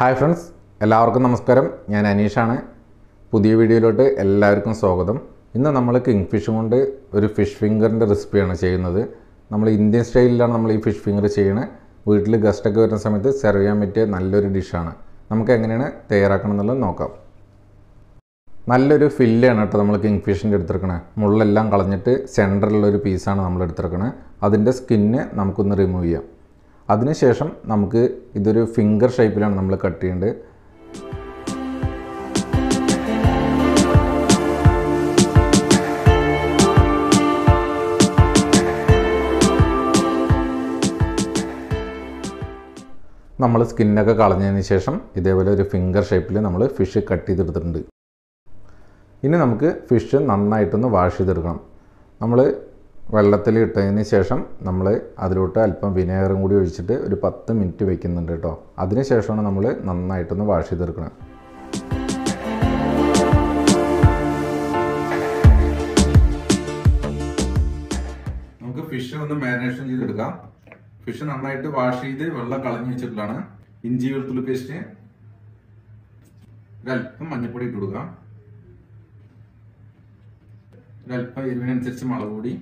Hi friends, എല്ലാവർക്കും നമസ്കാരം. ഞാൻ അനീഷാണ്. പുതിയ വീഡിയോയിലോട്ട് എല്ലാവർക്കും സ്വാഗതം. ഇന്ന് നമ്മൾ കിങ് ഫിഷ് കൊണ്ട് ഒരു ഫിഷ് ഫിംഗറിൻ്റെ റെസിപ്പിയാണ് ചെയ്യുന്നത്. നമ്മൾ ഇന്ത്യൻ സ്റ്റൈലിലാണ് നമ്മൾ ഈ ഫിഷ് ഫിംഗർ ചെയ്യുന്നത്. വീട്ടിൽ ഗസ്റ്റൊക്കെ വരുന്ന സമയത്ത് സെർവ് ചെയ്യാൻ പറ്റിയ നല്ലൊരു ഡിഷാണ്. നമുക്ക് എങ്ങനെയാണ് തയ്യാറാക്കണം എന്നുള്ളത് നോക്കാം. നല്ലൊരു ഫില്ലാണ് കേട്ടോ നമ്മൾ കിങ് ഫിഷിൻ്റെ എടുത്തിരിക്കണത്. മുള്ളെല്ലാം കളഞ്ഞിട്ട് സെൻറ്ററിലുള്ളൊരു പീസാണ് നമ്മൾ എടുത്തിരിക്കണത്. അതിൻ്റെ സ്കിന്ന് നമുക്കൊന്ന് റിമൂവ് ചെയ്യാം. അതിനുശേഷം നമുക്ക് ഇതൊരു ഫിംഗർ ഷേപ്പിലാണ് നമ്മൾ കട്ട് ചെയ്യേണ്ടത്. നമ്മൾ സ്കിന്നൊക്കെ കളഞ്ഞതിന് ശേഷം ഇതേപോലെ ഒരു ഫിംഗർ ഷേപ്പിൽ നമ്മൾ ഫിഷ് കട്ട് ചെയ്തെടുത്തിട്ടുണ്ട്. ഇനി നമുക്ക് ഫിഷ് നന്നായിട്ടൊന്ന് വാഷ് ചെയ്തെടുക്കണം. നമ്മൾ വെള്ളത്തിൽ ഇട്ടതിന് ശേഷം നമ്മൾ അതിലോട്ട് അല്പം വിനേഗറും കൂടി ഒഴിച്ചിട്ട് ഒരു 10 മിനിറ്റ് വെക്കുന്നുണ്ട് കേട്ടോ. അതിന് ശേഷമാണ് നമ്മൾ നന്നായിട്ടൊന്ന് വാഷ് ചെയ്തെടുക്കണം. നമുക്ക് ഫിഷ് ഒന്ന് മാരിനേഷൻ ചെയ്തെടുക്കാം. ഫിഷ് നന്നായിട്ട് വാഷ് ചെയ്ത് വെള്ളം കളഞ്ഞു വെച്ചിട്ടുള്ളതാണ്. ഇഞ്ചി വെളുത്തുള്ളി പേസ്റ്റ്, ഒരല്പം മഞ്ഞൾപ്പൊടി ഇട്ട് കൊടുക്കാം, ഒരല്പം എരിവിനനുസരിച്ച് മുളക് പൊടി,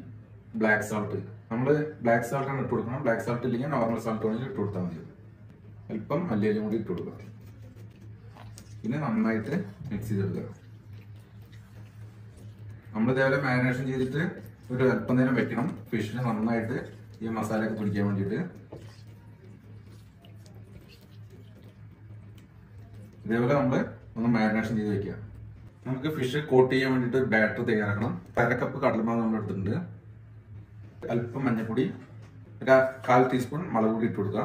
ബ്ലാക്ക് സാൾട്ട്. നമ്മൾ ബ്ലാക്ക് സാൾട്ടാണ് ഇട്ട് കൊടുക്കണം. ബ്ലാക്ക് സാൾട്ട് ഇല്ലെങ്കിൽ നോർമൽ സാൾട്ട് വേണമെങ്കിൽ ഇട്ട് കൊടുത്താൽ മതി. അല്പം മല്ലിയിലും കൂടി ഇട്ട് കൊടുക്കുക. പിന്നെ നന്നായിട്ട് മിക്സ് ചെയ്തെടുക്കുക. നമ്മൾ ഇതേപോലെ മാരിനേഷൻ ചെയ്തിട്ട് ഒരു അല്പം നേരം വെക്കണം. ഫിഷിന് നന്നായിട്ട് ഈ മസാലയൊക്കെ പിടിക്കാൻ വേണ്ടിയിട്ട്. ഇതേപോലെ നമ്മൾ ഒന്ന് മാരിനേഷൻ ചെയ്ത് വെക്കുക. നമുക്ക് ഫിഷ് കോട്ട് ചെയ്യാൻ വേണ്ടിയിട്ട് ഒരു ബാറ്റർ തയ്യാറാക്കണം. 1/2 കപ്പ് കടലമാവ് നമ്മൾ എടുത്തിട്ടുണ്ട്. അല്പം മഞ്ഞൾപ്പൊടി, ഒരു 1/4 ടീസ്പൂൺ മുളക് പൊടി ഇട്ട് കൊടുക്കുക,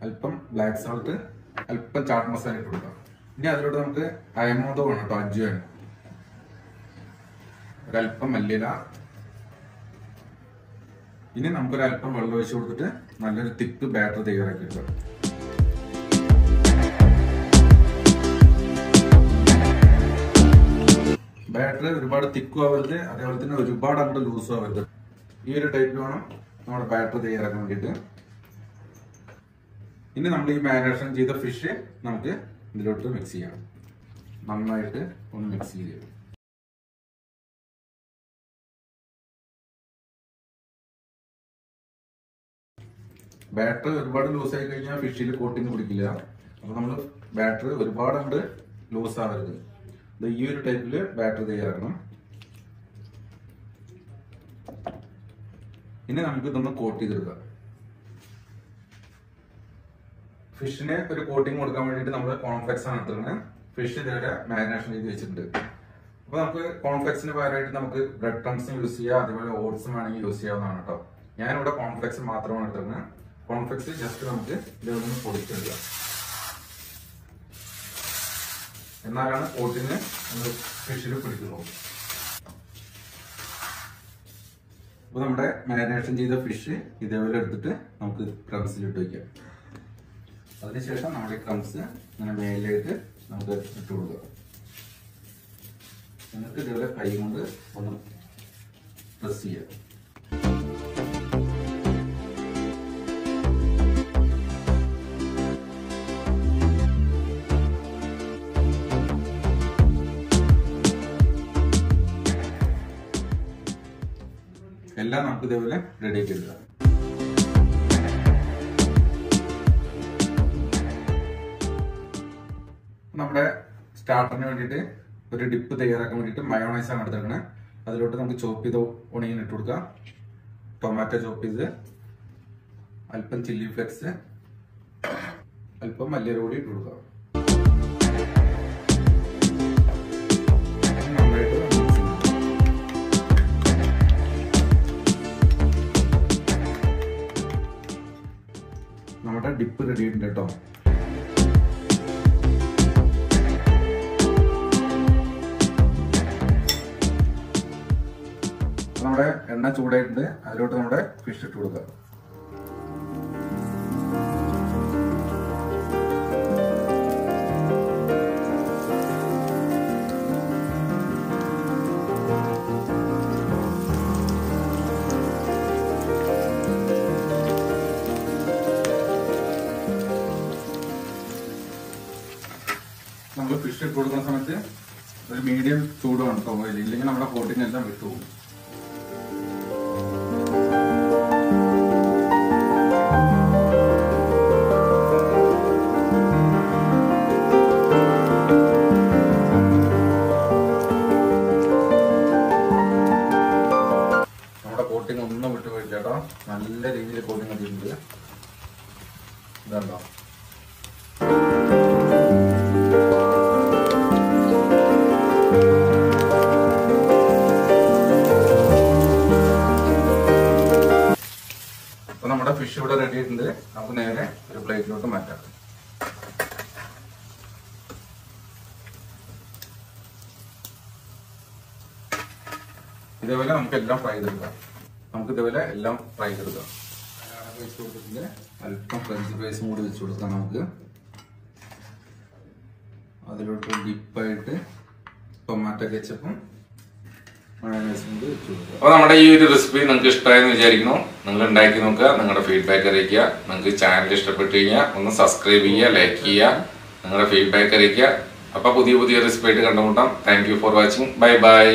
അല്പം ബ്ലാക്ക് സാൾട്ട്, അല്പം ചാട്ട് മസാല ഇട്ട് കൊടുക്കുക. ഇനി അതിലോട്ട് നമുക്ക് അയമോദോ വേണം കേട്ടോ, അജ്വൈൻ, ഒരല്പം മല്ലിയില. ഇനി നമുക്കൊരല്പം വെള്ളം ഒഴിച്ച് കൊടുത്തിട്ട് നല്ലൊരു തിക്ക് ബാറ്റർ തയ്യാറാക്കി എടുക്കുക. ബാറ്റർ ഒരുപാട് തിക്കും ആവരുത്, അതേപോലെ തന്നെ ഒരുപാട് അങ്ങോട്ട് ലൂസും ആവരുത്. ഈ ഒരു ടൈപ്പിൽ വേണം നമ്മുടെ ബാറ്റർ തയ്യാറാക്കാൻ വേണ്ടിയിട്ട്. ഇനി നമ്മൾ ഈ മാരിനേഷൻ ചെയ്ത ഫിഷ് നമുക്ക് ഇതിലോട്ട് മിക്സ് ചെയ്യാം. നന്നായിട്ട് ഒന്ന് മിക്സ് ചെയ്ത് ബാറ്റർ ഒരുപാട് ലൂസ് ആയി കഴിഞ്ഞാൽ ഫിഷിൽ കോട്ടിങ് പിടിക്കില്ല. അപ്പൊ നമ്മൾ ബാറ്റർ ഒരുപാട് അങ്ങോട്ട് ലൂസ് ആവരുത്. ഈ ഒരു ടൈപ്പിൽ ബാറ്റർ തയ്യാറാക്കണം. ഇനി നമുക്ക് ഇതൊന്ന് കോട്ട് ചെയ്തെടുക്കാം. ഫിഷിന് ഒരു കോട്ടിങ് കൊടുക്കാൻ വേണ്ടിയിട്ട് നമ്മൾ കോൺഫ്ലെക്സ് ആണ് എടുത്തിരുന്നത്. ഫിഷ് ഇതേപോലെ മാരിനേഷൻ ചെയ്ത് വെച്ചിട്ടുണ്ട്. അപ്പൊ നമുക്ക് കോൺഫ്ലെക്സിന് പകരമായിട്ട് നമുക്ക് ബ്രെഡ് ക്രംസും യൂസ് ചെയ്യാം, അതേപോലെ ഓട്സും വേണമെങ്കിൽ യൂസ് ചെയ്യാവുന്നതാണ് കേട്ടോ. ഞാനിവിടെ കോൺഫ്ലെക്സ് മാത്രമാണ് എടുത്തിരുന്നത്. കോൺഫ്ലെക്സ് ജസ്റ്റ് നമുക്ക് ഇതൊന്ന് പൊടിച്ചെടുക്കാം. എന്നാലാണ് കോട്ടിന് ഫിഷിൽ പിടിക്കുന്നത്. അപ്പൊ നമ്മുടെ മാരിനേഷൻ ചെയ്ത ഫിഷ് ഇതേപോലെ എടുത്തിട്ട് നമുക്ക് ക്രംസിലിട്ട് വയ്ക്കാം. അതിനുശേഷം നമ്മുടെ ക്രംസ് ഇങ്ങനെ മേലിലേക്ക് നമുക്ക് ഇട്ട് കൊടുക്കുക. എന്നിട്ട് ഇതേപോലെ കൈ കൊണ്ട് ഒന്ന് പ്രസ് ചെയ്യാം. എല്ലാം നമുക്ക് ഇതേപോലെ റെഡി ആക്കി എടുക്കാം. നമ്മുടെ സ്റ്റാർട്ടറിന് വേണ്ടിയിട്ട് ഒരു ഡിപ്പ് തയ്യാറാക്കാൻ വേണ്ടിയിട്ട് മയോണൈസ് ആണ് എടുത്തിരിക്കുന്നത്. അതിലോട്ട് നമുക്ക് ചോപ്പ് ചെയ്ത ഒണിയൻ ഇട്ട് കൊടുക്കാം, ടൊമാറ്റോ ചോപ്പ് ചെയ്ത്, അല്പം ചില്ലി ഫ്ലെക്സ്, അല്പം മല്ലിയില കൂടി ഇട്ട് കൊടുക്കാം. നമ്മുടെ ഡിപ്പ് റെഡി ഉണ്ട് കേട്ടോ. നമ്മുടെ എണ്ണ ചൂടായിട്ടുണ്ട്. അതിലോട്ട് നമ്മുടെ ഫിഷ് ഇട്ട് കൊടുക്കുക. ഫിഷ് ഇട്ട് കൊടുക്കുന്ന സമയത്ത് ഒരു മീഡിയം ചൂട് വേണം ഓയിൽ, ഇല്ലെങ്കിൽ നമ്മുടെ കോട്ടിങ് എല്ലാം വിട്ടുപോകും. നമ്മുടെ കോട്ടിങ് ഒന്നും വിട്ടു പോയില്ല കേട്ടോ, നല്ല രീതിയിൽ കോട്ടിങ് എത്തിയിട്ടുണ്ട്. ഇതുണ്ടോ? അപ്പൊ നമ്മുടെ ഫിഷ് ഇവിടെ റെഡി ആയിട്ടുണ്ട്. നമുക്ക് നേരെ ഒരു പ്ലേറ്റിലോട്ട് മാറ്റാം. ഇതേപോലെ നമുക്ക് എല്ലാം ഫ്രൈ ചെയ്തെടുക്കാം. വെച്ച് കൊടുത്തിട്ടുണ്ട്. അല്പം ഫ്രഞ്ച് ഫ്രൈസും കൂടി വെച്ച് കൊടുക്കാം. നമുക്ക് അതിലോട്ട് ഡിപ്പായിട്ട് ടൊമാറ്റോ കെച്ചപ്പും മയോണൈസും കൂടി വെച്ച് കൊടുക്കുക. അപ്പോൾ നമ്മുടെ ഈ ഒരു റെസിപ്പി നിങ്ങൾക്ക് ഇഷ്ടമായെന്ന് വിചാരിക്കുന്നു. നിങ്ങൾ ഉണ്ടാക്കി നോക്കുക, നിങ്ങളുടെ ഫീഡ്ബാക്ക് അറിയിക്കുക. നിങ്ങൾക്ക് ചാനൽ ഇഷ്ടപ്പെട്ട് കഴിഞ്ഞാൽ ഒന്ന് സബ്സ്ക്രൈബ് ചെയ്യുക, ലൈക്ക് ചെയ്യുക, നിങ്ങളുടെ ഫീഡ്ബാക്ക് അറിയിക്കുക. അപ്പോൾ പുതിയ റെസിപ്പി ആയിട്ട് കണ്ടുമുട്ടാം. Thank you for watching. Bye bye.